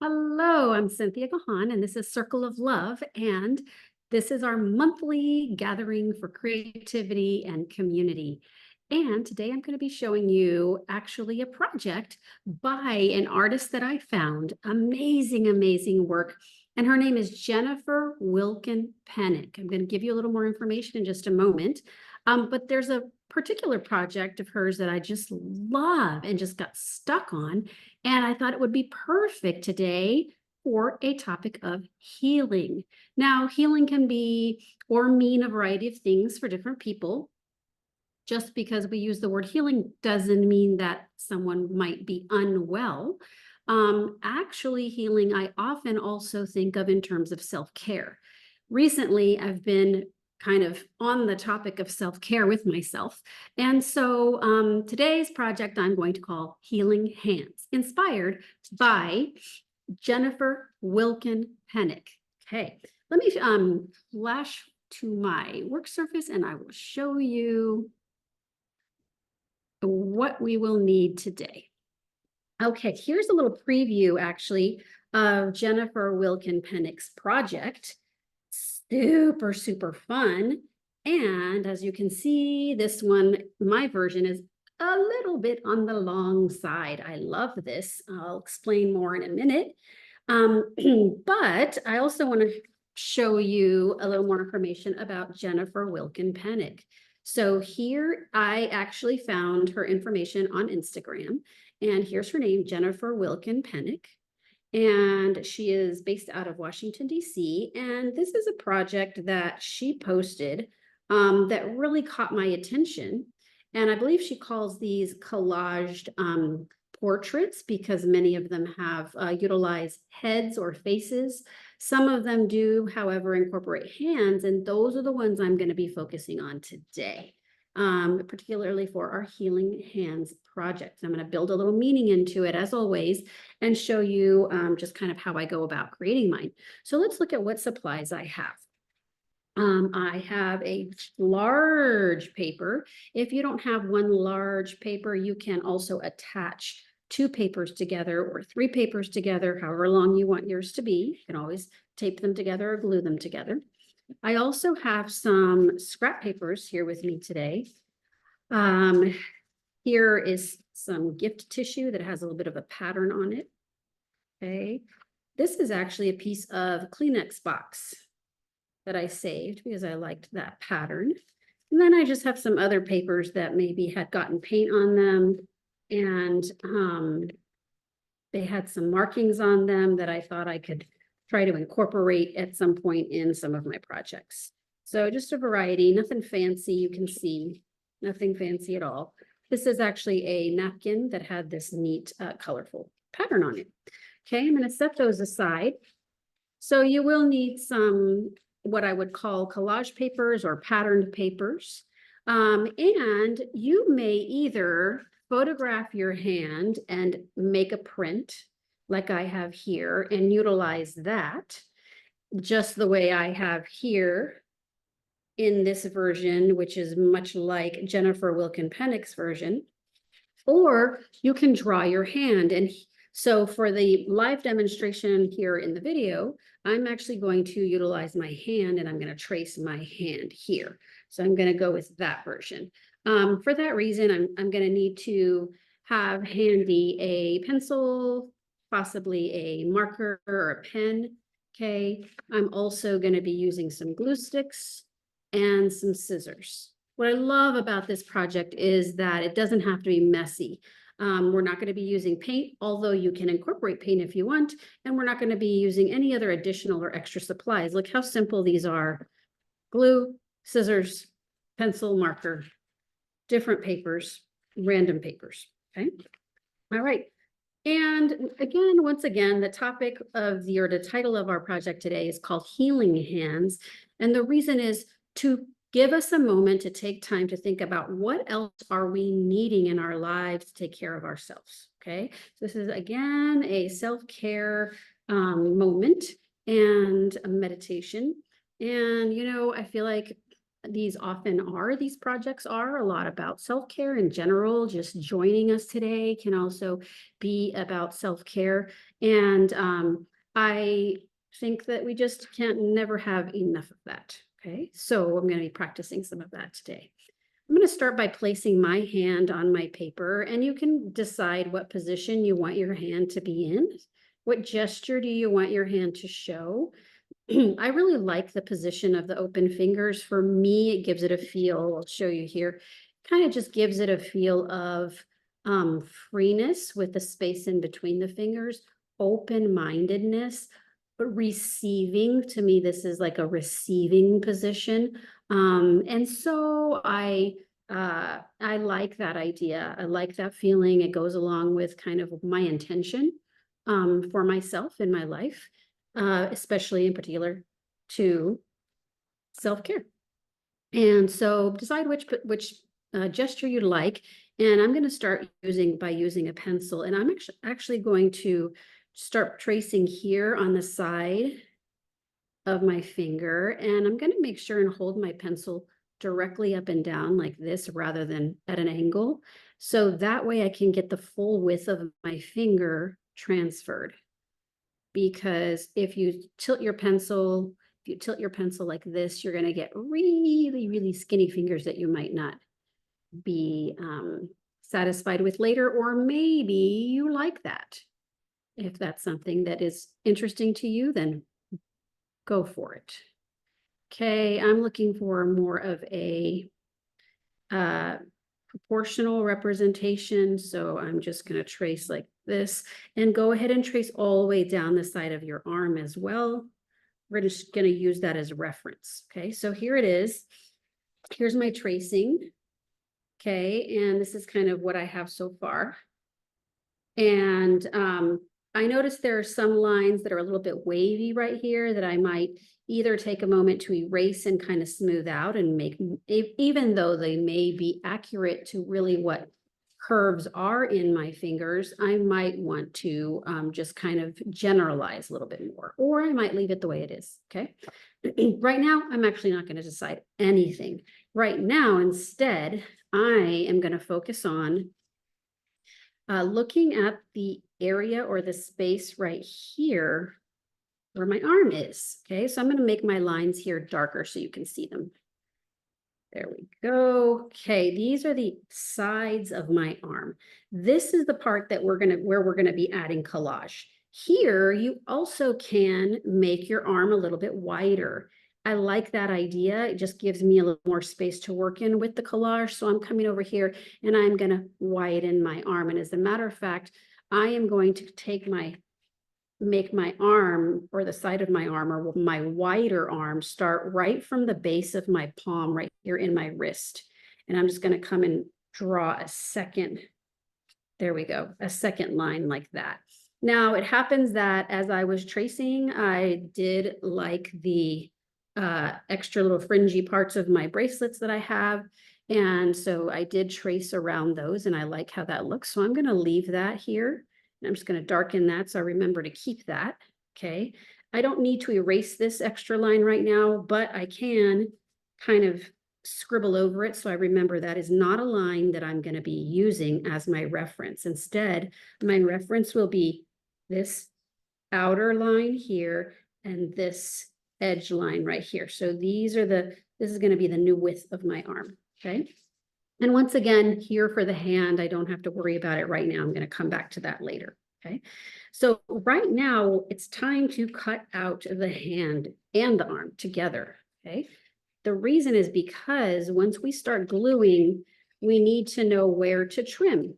Hello, I'm Cynthia Gahan, and this is Circle of Love, and this is our monthly gathering for creativity and community. And today I'm going to be showing you actually a project by an artist that I found. Amazing, amazing work. And her name is Jennifer Wilkin Penick. I'm going to give you a little more information in just a moment. But there's a particular project of hers that I just love and just got stuck on. And I thought it would be perfect today for a topic of healing. Now, healing can be or mean a variety of things for different people. Just because we use the word healing doesn't mean that someone might be unwell. Actually, healing, I often also think of in terms of self-care. Recently, I've been kind of on the topic of self-care with myself. And so today's project I'm going to call Healing Hands, inspired by Jennifer Wilkin Penick. Okay, let me flash to my work surface and I will show you what we will need today. Okay, here's a little preview actually of Jennifer Wilkin Penick's project. Super, super fun. And as you can see, this one, my version is a little bit on the long side. I love this. I'll explain more in a minute. But I also want to show you a little more information about Jennifer Wilkin Penick. So here I actually found her information on Instagram, and here's her name, Jennifer Wilkin Penick. And she is based out of Washington, D.C. And this is a project that she posted that really caught my attention. And I believe she calls these collaged portraits because many of them have utilized heads or faces. Some of them do, however, incorporate hands, and those are the ones I'm going to be focusing on today, particularly for our Healing Hands project. I'm going to build a little meaning into it, as always, and show you just kind of how I go about creating mine. So let's look at what supplies I have. I have a large paper. If you don't have one large paper, you can also attach 2 papers together or 3 papers together, however long you want yours to be. You can always tape them together or glue them together. I also have some scrap papers here with me today. Here is some gift tissue that has a little bit of a pattern on it. Okay. This is actually a piece of Kleenex box that I saved because I liked that pattern. And then I just have some other papers that maybe had gotten paint on them, and they had some markings on them that I thought I could try to incorporate at some point in some of my projects. So just a variety, nothing fancy, you can see, nothing fancy at all. This is actually a napkin that had this neat, colorful pattern on it. Okay, I'm going to set those aside. So you will need some, what I would call collage papers or patterned papers. And you may either photograph your hand and make a print like I have here and utilize that just the way I have here in this version, which is much like Jennifer Wilkin Penick's version, or you can draw your hand. And so for the live demonstration here in the video, I'm actually going to utilize my hand and I'm going to trace my hand here. So I'm going to go with that version. For that reason, I'm going to need to have handy a pencil, possibly a marker or a pen. Okay, I'm also going to be using some glue sticks and some scissors. What I love about this project is that it doesn't have to be messy. We're not going to be using paint, although you can incorporate paint if you want, and we're not going to be using any other additional or extra supplies. Look how simple these are. Glue, scissors, pencil, marker, different papers, random papers, okay? All right. And again, once again, the topic of or the title of our project today is called Healing Hands. And the reason is to give us a moment to take time to think about what else are we needing in our lives to take care of ourselves, okay? So this is, again, a self-care moment and a meditation. And, you know, I feel like these projects are a lot about self-care in general. Just joining us today can also be about self-care. And I think that we just can't never have enough of that. Okay, so I'm going to be practicing some of that today. I'm going to start by placing my hand on my paper, and you can decide what position you want your hand to be in. What gesture do you want your hand to show? I really like the position of the open fingers. For me, it gives it a feel. I'll show you here. Kind of just gives it a feel of freeness with the space in between the fingers, open-mindedness, but receiving. To me, this is like a receiving position. And so I like that idea. I like that feeling. It goes along with kind of my intention for myself in my life. Especially in particular to self-care. And so decide which gesture you'd like. And I'm going to start using a pencil. And I'm actually going to start tracing here on the side of my finger. And I'm going to make sure and hold my pencil directly up and down like this rather than at an angle. So that way I can get the full width of my finger transferred. Because if you tilt your pencil like this, you're going to get really, really skinny fingers that you might not be satisfied with later, or maybe you like that. If that's something that is interesting to you, then go for it. Okay, I'm looking for more of a proportional representation. So I'm just going to trace like this and go ahead and trace all the way down the side of your arm as well. We're just going to use that as a reference. Okay, so here it is. Here's my tracing. Okay, and this is kind of what I have so far. And I noticed there are some lines that are a little bit wavy right here that I might either take a moment to erase and kind of smooth out and make, even though they may be accurate to really what curves are in my fingers, I might want to just kind of generalize a little bit more, or I might leave it the way it is, okay? Right now, I'm actually not going to decide anything. Right now, instead, I am going to focus on looking at the area or the space right here where my arm is. Okay, so I'm going to make my lines here darker so you can see them. There we go. Okay, these are the sides of my arm. This is the part that where we're gonna be adding collage. Here, you also can make your arm a little bit wider. I like that idea. It just gives me a little more space to work in with the collage. So I'm coming over here and I'm gonna widen my arm. And as a matter of fact, I am going to make my arm, or the side of my arm, or my wider arm, start right from the base of my palm right here in my wrist. And I'm just going to come and draw a second, there we go, a second line like that. Now it happens that as I was tracing, I did like the extra little fringy parts of my bracelets that I have. And so I did trace around those and I like how that looks. So I'm going to leave that here. And I'm just going to darken that so I remember to keep that. Okay. I don't need to erase this extra line right now, but I can kind of scribble over it so I remember that is not a line that I'm going to be using as my reference. Instead, my reference will be this outer line here and this edge line right here. So this is going to be the new width of my arm. Okay. And once again, here for the hand, I don't have to worry about it right now. I'm going to come back to that later. Okay. So right now it's time to cut out the hand and the arm together. Okay. The reason is because once we start gluing, we need to know where to trim.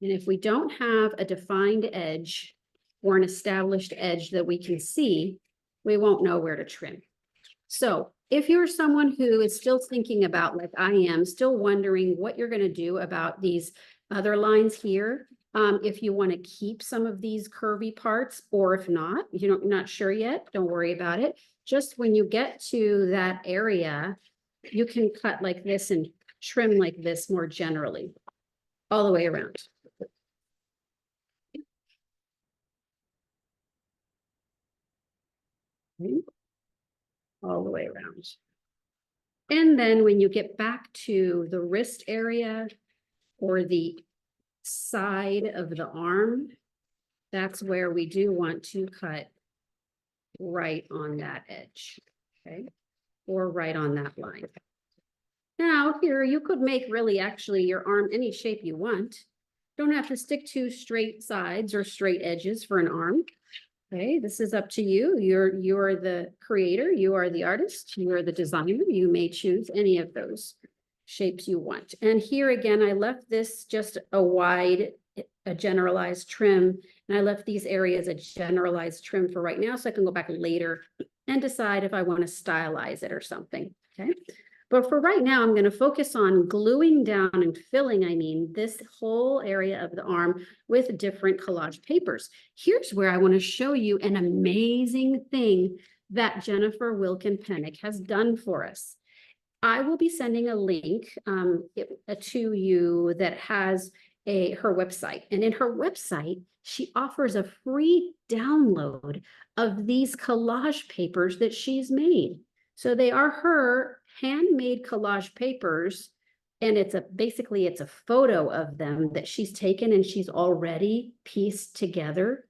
And if we don't have a defined edge or an established edge that we can see, we won't know where to trim. So if you're someone who is still thinking about, like I am, still wondering what you're going to do about these other lines here, if you want to keep some of these curvy parts, or if not, you're not sure yet, don't worry about it. Just when you get to that area, you can cut like this and trim like this more generally, all the way around. Okay. All the way around. And then when you get back to the wrist area or the side of the arm, that's where we do want to cut right on that edge, okay? Or right on that line. Now here you could make really actually your arm any shape you want. Don't have to stick to straight sides or straight edges for an arm. Okay, this is up to you. You're the creator, you are the artist, you are the designer. You may choose any of those shapes you want. And here again, I left this just a generalized trim, and I left these areas a generalized trim for right now, so I can go back later and decide if I want to stylize it or something. Okay. But for right now, I'm going to focus on gluing down and filling, this whole area of the arm with different collage papers. Here's where I want to show you an amazing thing that Jennifer Wilkin Penick has done for us. I will be sending a link to you that has her website. And in her website, she offers a free download of these collage papers that she's made. So they are her handmade collage papers, and basically it's a photo of them that she's taken and she's already pieced together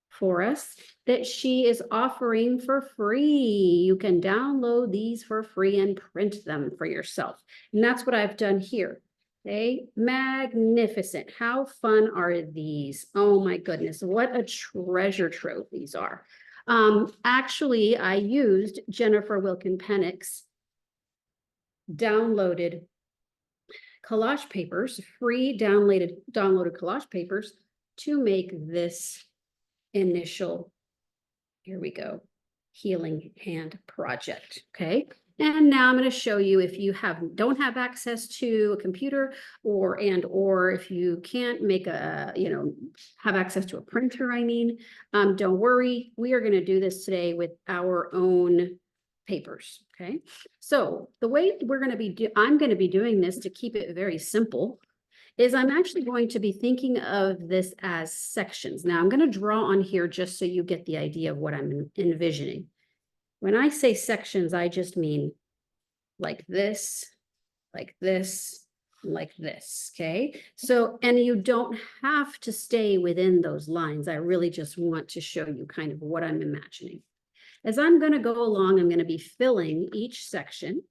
for us that she is offering for free. You can download these for free and print them for yourself. And that's what I've done here. Okay, magnificent. How fun are these? Oh my goodness, what a treasure trove these are. Actually, I used Jennifer Wilkin Penick's downloaded collage papers, free downloaded collage papers to make this initial, here we go, healing hand project. Okay. And now I'm going to show you, if you don't have access to a computer or if you can't make have access to a printer, don't worry. We are going to do this today with our own papers. Okay. So the way I'm going to be doing this to keep it very simple is I'm actually going to be thinking of this as sections. Now I'm going to draw on here just so you get the idea of what I'm envisioning. When I say sections, I just mean like this, like this, like this, okay? So, and you don't have to stay within those lines. I really just want to show you kind of what I'm imagining. As I'm going to go along, I'm going to be filling each section.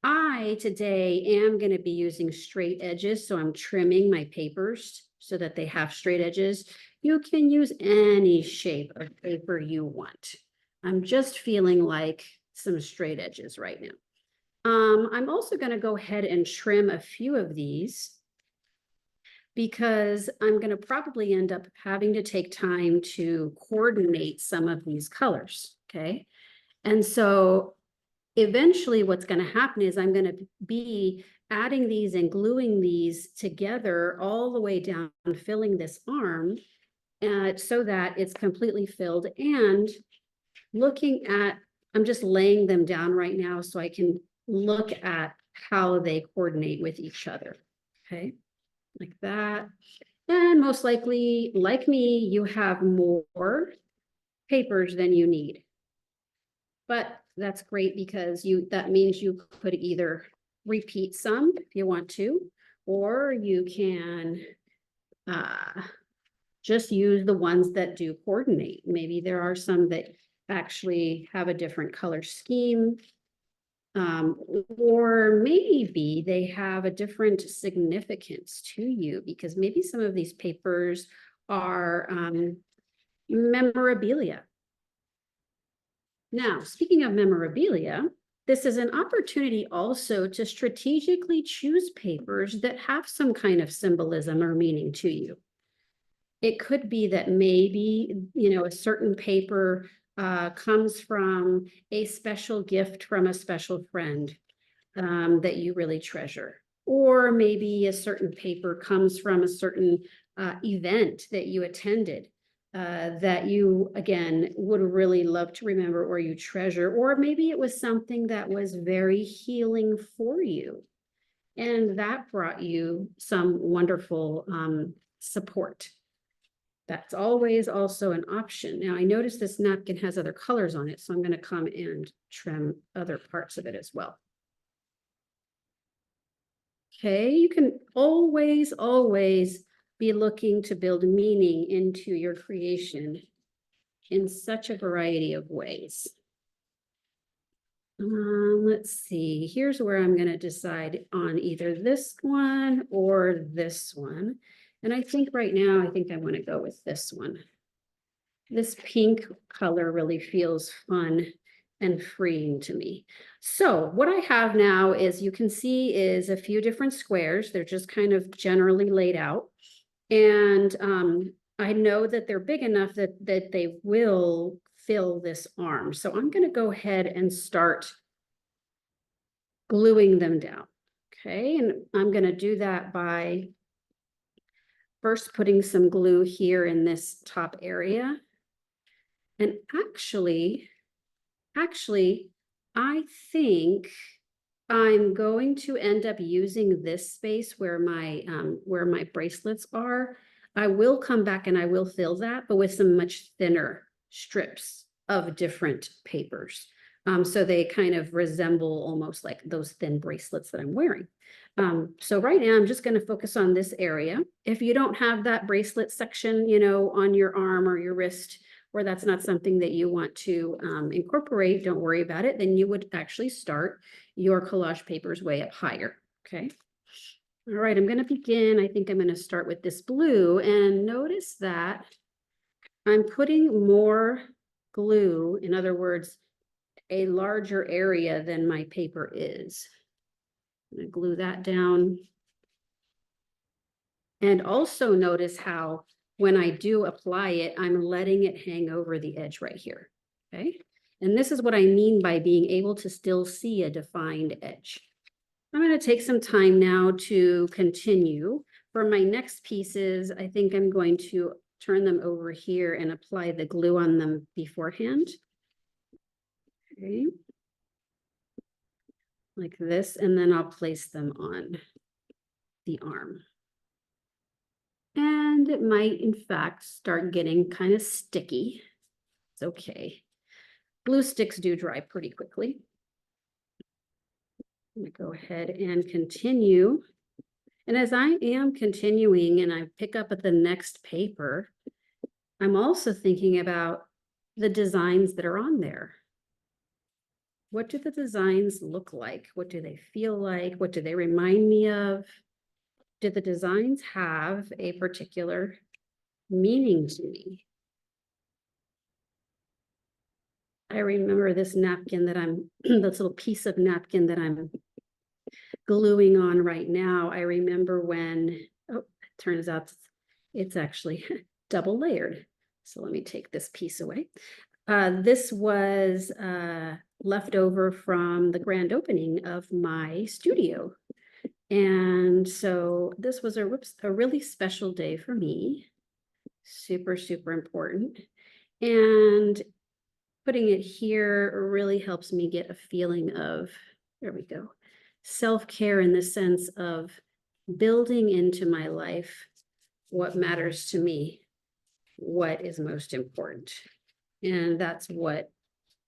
I today am going to be using straight edges, so I'm trimming my papers so that they have straight edges. You can use any shape of paper you want. I'm just feeling like some straight edges right now. I'm also going to go ahead and trim a few of these because I'm going to probably end up having to take time to coordinate some of these colors, okay? And so eventually what's going to happen is I'm going to be adding these and gluing these together all the way down, filling this arm so that it's completely filled, and I'm just laying them down right now so I can look at how they coordinate with each other. Okay, like that. And most likely, like me, you have more papers than you need. But that's great because that means you could either repeat some if you want to, or you can just use the ones that do coordinate. Maybe there are some that actually have a different color scheme, or maybe they have a different significance to you, because maybe some of these papers are memorabilia. Now, speaking of memorabilia, this is an opportunity also to strategically choose papers that have some kind of symbolism or meaning to you. It could be that maybe, a certain paper comes from a special gift from a special friend that you really treasure. Or maybe a certain paper comes from a certain event that you attended that you, again, would really love to remember or you treasure. Or maybe it was something that was very healing for you, and that brought you some wonderful support. That's always also an option. Now, I notice this napkin has other colors on it, so I'm going to come and trim other parts of it as well. Okay, you can always, always be looking to build meaning into your creation in such a variety of ways. Let's see, here's where I'm going to decide on either this one or this one. And I think right now, I think I want to go with this one. This pink color really feels fun and freeing to me. So what I have now is, you can see, is a few different squares. They're just kind of generally laid out. And I know that they're big enough that they will fill this arm. So I'm going to go ahead and start gluing them down. Okay, and I'm going to do that by first putting some glue here in this top area. And actually, I think I'm going to end up using this space where my bracelets are. I will come back and I will fill that, but with some much thinner strips of different papers. So they kind of resemble almost like those thin bracelets that I'm wearing. So right now I'm just going to focus on this area. If you don't have that bracelet section, you know, on your arm or your wrist, or that's not something that you want to incorporate, don't worry about it. Then you would actually start your collage papers way up higher. Okay. All right, I'm going to begin. I think I'm going to start with this blue, and notice that I'm putting more glue, in other words, a larger area than my paper is. I'm going to glue that down. And also notice how when I do apply it, I'm letting it hang over the edge right here. Okay. And this is what I mean by being able to still see a defined edge. I'm going to take some time now to continue. For my next pieces, I think I'm going to turn them over here and apply the glue on them beforehand. Okay. Like this, and then I'll place them on the arm. And it might, in fact, start getting kind of sticky. It's okay. Glue sticks do dry pretty quickly. I'm going to go ahead and continue. And as I am continuing and I pick up at the next paper, I'm also thinking about the designs that are on there. What do the designs look like? What do they feel like? What do they remind me of? Do the designs have a particular meaning to me? I remember this napkin that I'm, this little piece of napkin that I'm gluing on right now. I remember when, oh, it turns out it's actually double layered. So let me take this piece away. This was left over from the grand opening of my studio. And so this was a really special day for me. Super, super important. And putting it here really helps me get a feeling of, there we go, self-care, in the sense of building into my life what matters to me, what is most important. And that's what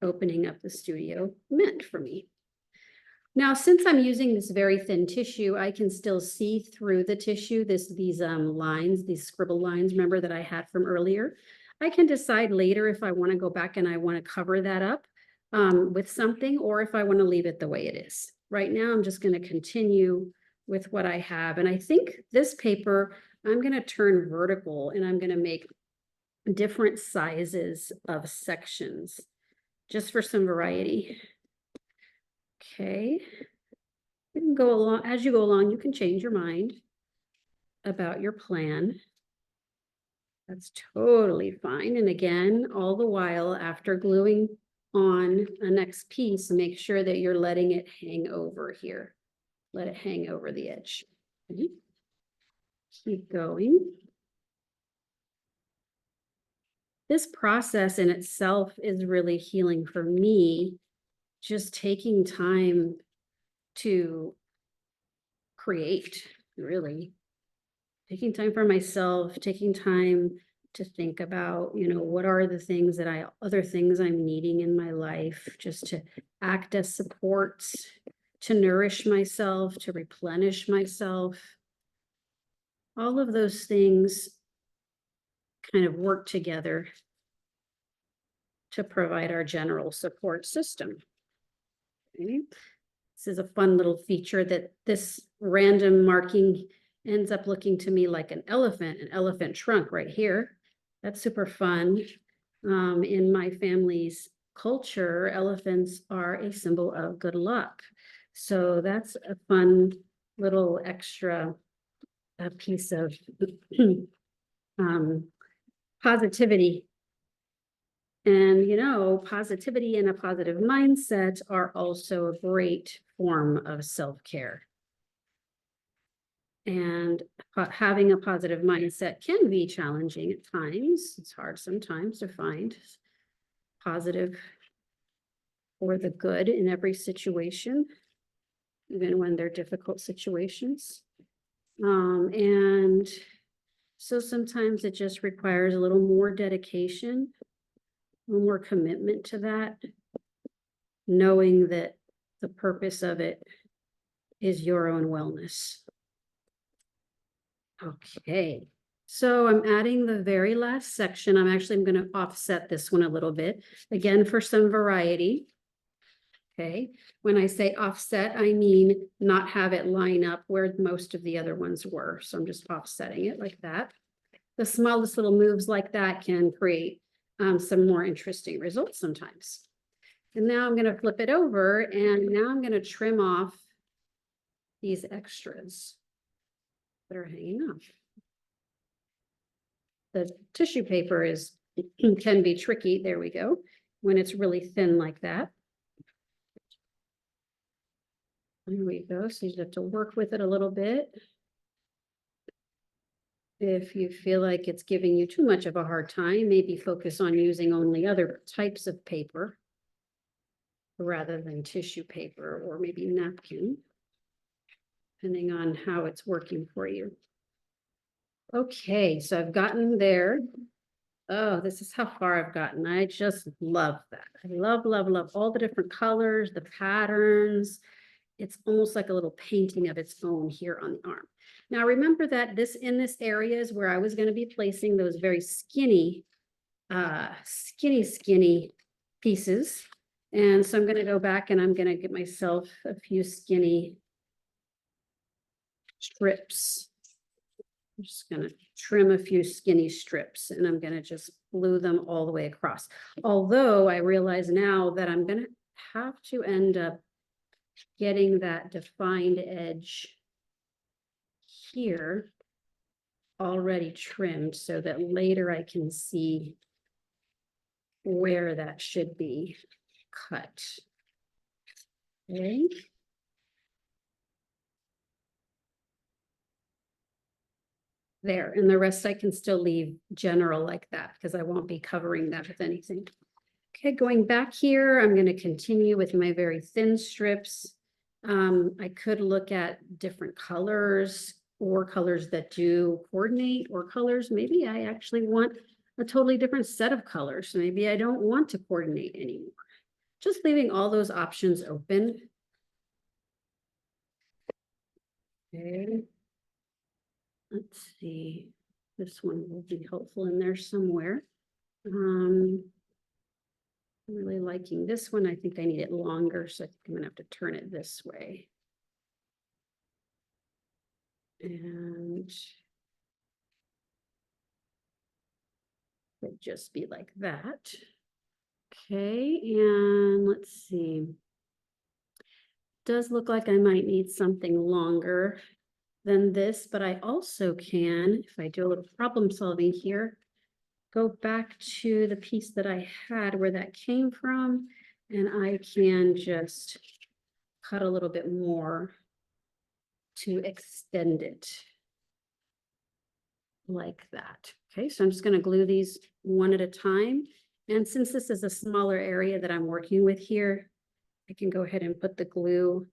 opening up the studio meant for me. Now, since I'm using this very thin tissue, I can still see through the tissue, these lines, these scribble lines, remember, that I had from earlier. I can decide later if I want to go back and I want to cover that up with something, or if I want to leave it the way it is. Right now, I'm just going to continue with what I have. And I think this paper, I'm going to turn vertical, and I'm going to make different sizes of sections just for some variety. Okay. You can go along, as you go along, you can change your mind about your plan. That's totally fine. And again, all the while, after gluing on a next piece, make sure that you're letting it hang over here. Let it hang over the edge. Okay. Keep going. This process in itself is really healing for me. Just taking time to create, really. Taking time for myself, taking time to think about, you know, what are the things that other things I'm needing in my life, just to act as supports, to nourish myself, to replenish myself. All of those things kind of work together to provide our general support system. Okay. This is a fun little feature that this random marking ends up looking to me like an elephant trunk right here. That's super fun. In my family's culture, elephants are a symbol of good luck. So that's a fun little extra piece of positivity. And, you know, positivity and a positive mindset are also a great form of self-care. And having a positive mindset can be challenging at times. It's hard sometimes to find positive or the good in every situation, even when they're difficult situations. And so sometimes it just requires a little more dedication, a little more commitment to that, knowing that the purpose of it is your own wellness. Okay, so I'm adding the very last section. I'm going to offset this one a little bit, again, for some variety. Okay, when I say offset, I mean not have it line up where most of the other ones were. So I'm just offsetting it like that. The smallest little moves like that can create some more interesting results sometimes. And now I'm going to flip it over, and now I'm going to trim off these extras that are hanging off. The tissue paper can be tricky. There we go. When it's really thin like that. There we go. So you have to work with it a little bit. If you feel like it's giving you too much of a hard time, maybe focus on using only other types of paper rather than tissue paper, or maybe napkin, depending on how it's working for you. Okay, so I've gotten there. Oh, this is how far I've gotten. I just love that. I love, love, love all the different colors, the patterns. It's almost like a little painting of its own here on the arm. Now, remember that in this area is where I was going to be placing those very skinny pieces. And so I'm going to go back and I'm going to get myself a few skinny strips. I'm just going to trim a few skinny strips, and I'm going to just glue them all the way across. Although I realize now that I'm going to have to end up getting that defined edge here already trimmed so that later I can see where that should be cut. Okay. There, and the rest I can still leave general like that because I won't be covering that with anything. Okay, going back here, I'm going to continue with my very thin strips. I could look at different colors or colors that do coordinate, or colors maybe I actually want a totally different set of colors. So maybe I don't want to coordinate anymore. Just leaving all those options open. Okay. Let's see. This one will be helpful in there somewhere. I'm really liking this one. I think I need it longer, so I think I'm gonna have to turn it this way. And it'd just be like that. Okay, and let's see. Does look like I might need something longer than this, but I also can, if I do a little problem solving here, go back to the piece that I had where that came from, and I can just cut a little bit more to extend it like that. Okay, so I'm just going to glue these one at a time. And since this is a smaller area that I'm working with here, I can go ahead and put the glue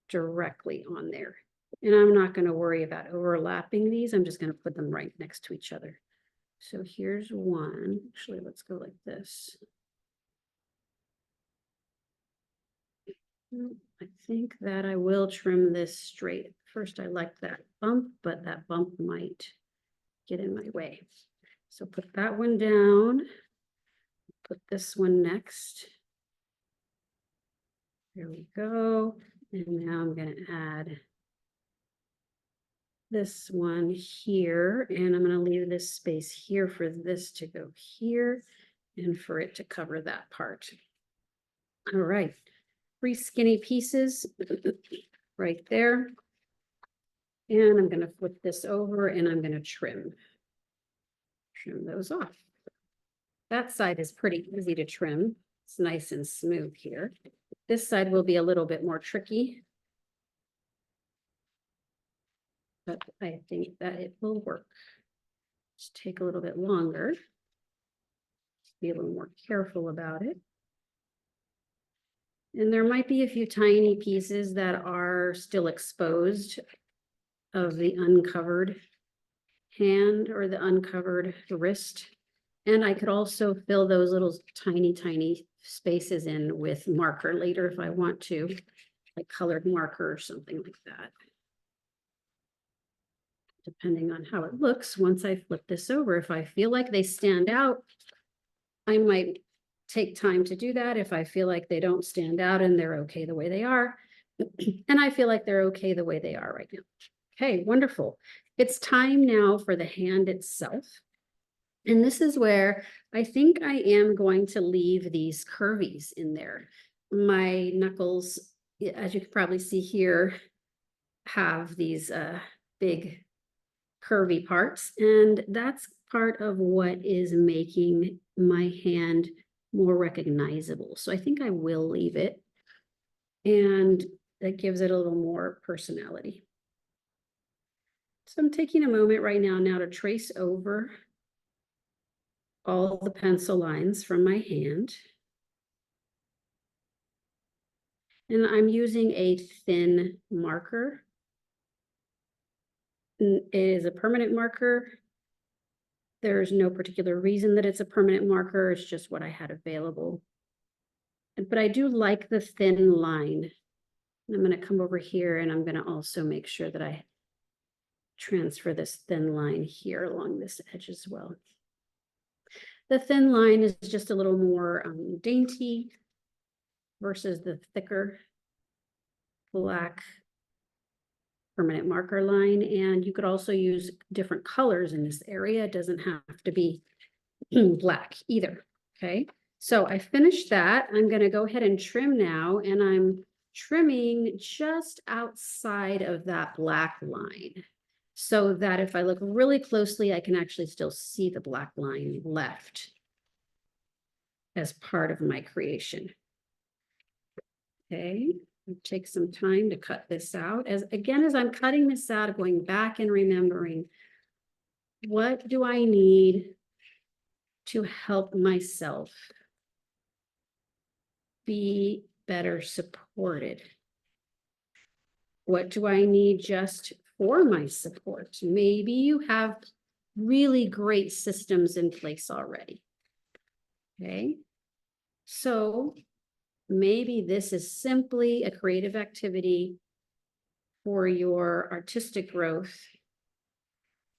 directly on there. And I'm not going to worry about overlapping these. I'm just going to put them right next to each other. So here's one. Actually, let's go like this. I think that I will trim this straight. First, I like that bump, but that bump might get in my way. So put that one down. Put this one next. There we go. And now I'm going to add this one here, and I'm going to leave this space here for this to go here and for it to cover that part. All right, 3 skinny pieces right there. And I'm going to flip this over and I'm going to trim those off. That side is pretty easy to trim. It's nice and smooth here. This side will be a little bit more tricky, but I think that it will work. Just take a little bit longer. Be a little more careful about it. And there might be a few tiny pieces that are still exposed of the uncovered hand or the uncovered wrist. And I could also fill those little tiny spaces in with marker later if I want to, like colored marker or something like that. Depending on how it looks, once I flip this over, if I feel like they stand out, I might take time to do that. If I feel like they don't stand out and they're okay the way they are, and I feel like they're okay the way they are right now. Okay, wonderful. It's time now for the hand itself. And this is where I think I am going to leave these curvies in there. My knuckles, as you can probably see here, have these big curvy parts, and that's part of what is making my hand more recognizable. So I think I will leave it, and that gives it a little more personality. So I'm taking a moment right now to trace over all the pencil lines from my hand. And I'm using a thin marker. It is a permanent marker. There's no particular reason that it's a permanent marker. It's just what I had available. But I do like the thin line. And I'm going to come over here and I'm going to also make sure that I transfer this thin line here along this edge as well. The thin line is just a little more dainty versus the thicker black permanent marker line. And you could also use different colors in this area. It doesn't have to be black either. Okay, so I finished that. I'm going to go ahead and trim now, and I'm trimming just outside of that black line so that if I look really closely, I can actually still see the black line left as part of my creation. Okay, take some time to cut this out. As I'm cutting this out, going back and remembering, what do I need to help myself be better supported? What do I need just for my support? Maybe you have really great systems in place already. Okay, so maybe this is simply a creative activity for your artistic growth,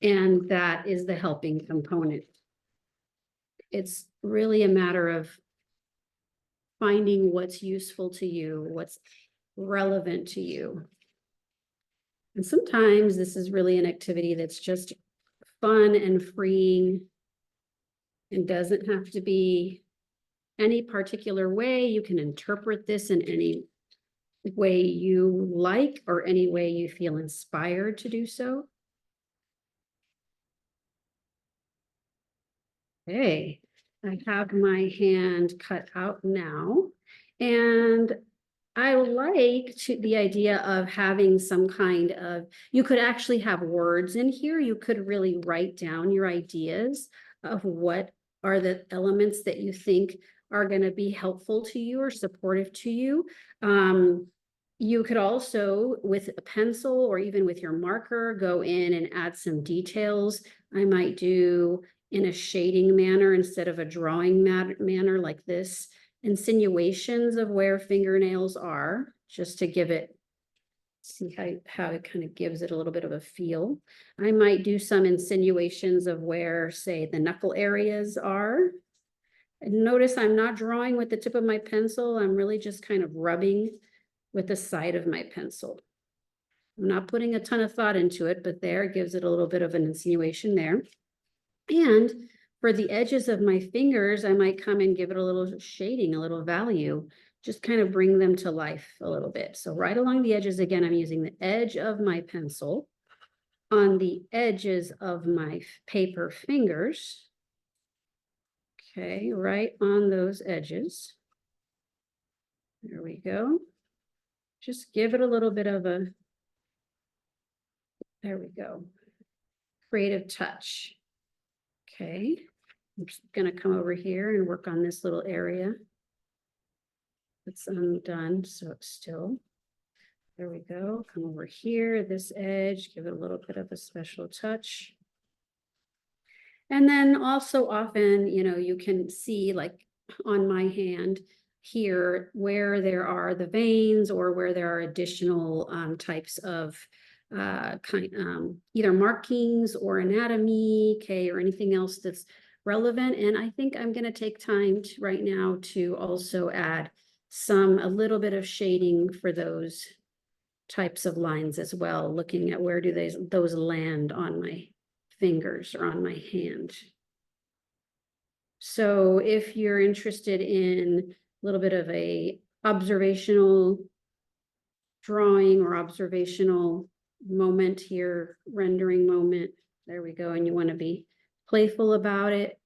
and that is the helping component. It's really a matter of finding what's useful to you, what's relevant to you. And sometimes this is really an activity that's just fun and freeing and doesn't have to be any particular way. You can interpret this in any way you like or any way you feel inspired to do so. Okay, I have my hand cut out now, and I like the idea of having some kind of, you could actually have words in here. You could really write down your ideas of what are the elements that you think are going to be helpful to you or supportive to you. You could also, with a pencil or even with your marker, go in and add some details. I might do in a shading manner instead of a drawing manner like this, insinuations of where fingernails are, just to give it, see how it kind of gives it a little bit of a feel. I might do some insinuations of where, say, the knuckle areas are. And notice I'm not drawing with the tip of my pencil. I'm really just kind of rubbing with the side of my pencil. I'm not putting a ton of thought into it, but there it gives it a little bit of an insinuation there. And for the edges of my fingers, I might come and give it a little shading, a little value, just kind of bring them to life a little bit. So right along the edges, again, I'm using the edge of my pencil on the edges of my paper fingers. Okay, right on those edges. There we go. Just give it a little bit of a, there we go, creative touch. Okay, I'm just gonna come over here and work on this little area. It's undone, so it's still, there we go. Come over here, this edge, give it a little bit of a special touch. And then also often, you know, you can see like on my hand here where there are the veins or where there are additional types of either markings or anatomy, okay, or anything else that's relevant. And I think I'm going to take time right now to also add a little bit of shading for those types of lines as well, looking at where do those land on my fingers or on my hand. So if you're interested in a little bit of a observational drawing or observational moment here, rendering moment, there we go, and you want to be playful about it,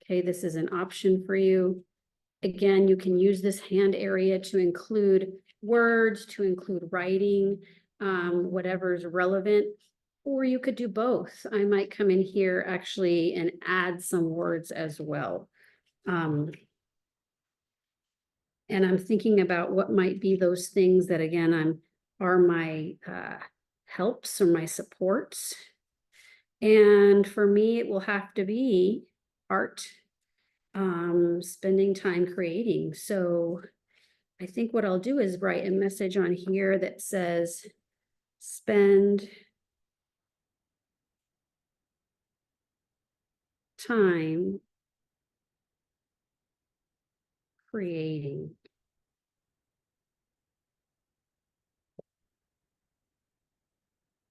okay, this is an option for you. Again, you can use this hand area to include words, to include writing, whatever is relevant, or you could do both. I might come in here actually and add some words as well. And I'm thinking about what might be those things that, again, are my helps or my supports. And for me, it will have to be art, spending time creating. So I think what I'll do is write a message on here that says, spend time creating.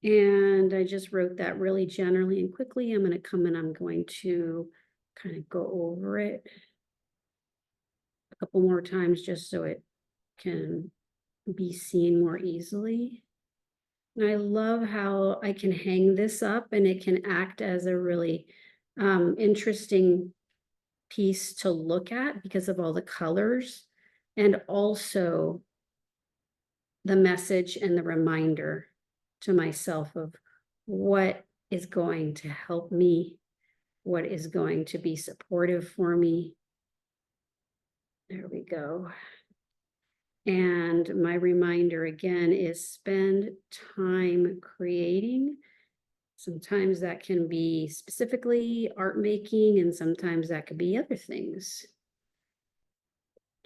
And I just wrote that really generally and quickly. I'm going to come and I'm going to kind of go over it a couple more times just so it can be seen more easily. And I love how I can hang this up and it can act as a really interesting piece to look at because of all the colors and also the message and the reminder to myself of what is going to help me, what is going to be supportive for me. There we go. And my reminder again is spend time creating. Sometimes that can be specifically art making, and sometimes that could be other things.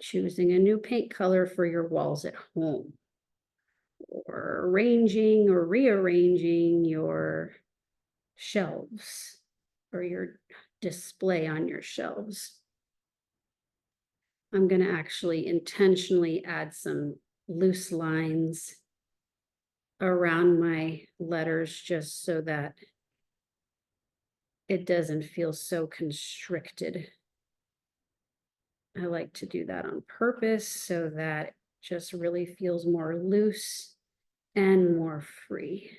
Choosing a new paint color for your walls at home, or arranging or rearranging your shelves or your display on your shelves. I'm going to actually intentionally add some loose lines around my letters just so that it doesn't feel so constricted. I like to do that on purpose so that it just really feels more loose and more free.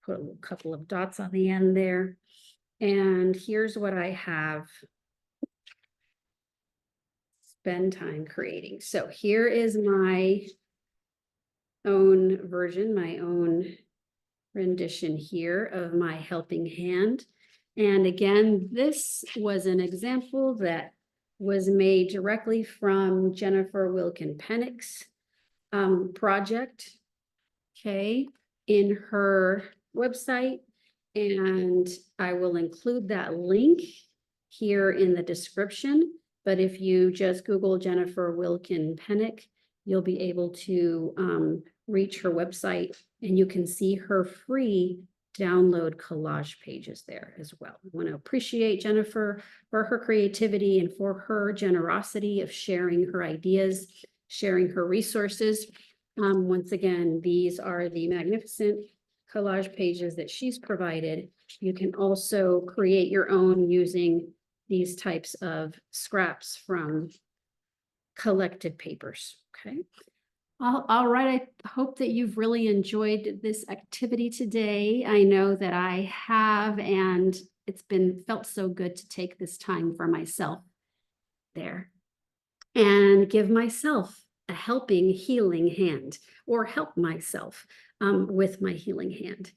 Put a couple of dots on the end there. And here's what I have. Spend time creating. So here is my own version, my own rendition here of my helping hand. And again, this was an example that was made directly from Jennifer Wilkin Penick's project, okay, in her website. And I will include that link here in the description. But if you just Google Jennifer Wilkin Penick, you'll be able to reach her website, and you can see her free download collage pages there as well. I want to appreciate Jennifer for her creativity and for her generosity of sharing her ideas, sharing her resources. Once again, these are the magnificent collage pages that she's provided. You can also create your own using these types of scraps from collected papers. Okay. All right. I hope that you've really enjoyed this activity today. I know that I have, and it's felt so good to take this time for myself there and give myself a helping, healing hand, or help myself with my healing hand.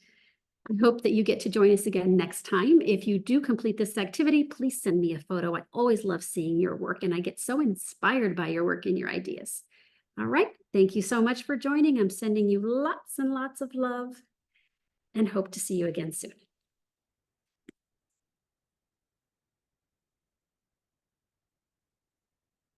I hope that you get to join us again next time. If you do complete this activity, please send me a photo. I always love seeing your work, and I get so inspired by your work and your ideas. All right. Thank you so much for joining. I'm sending you lots and lots of love and hope to see you again soon.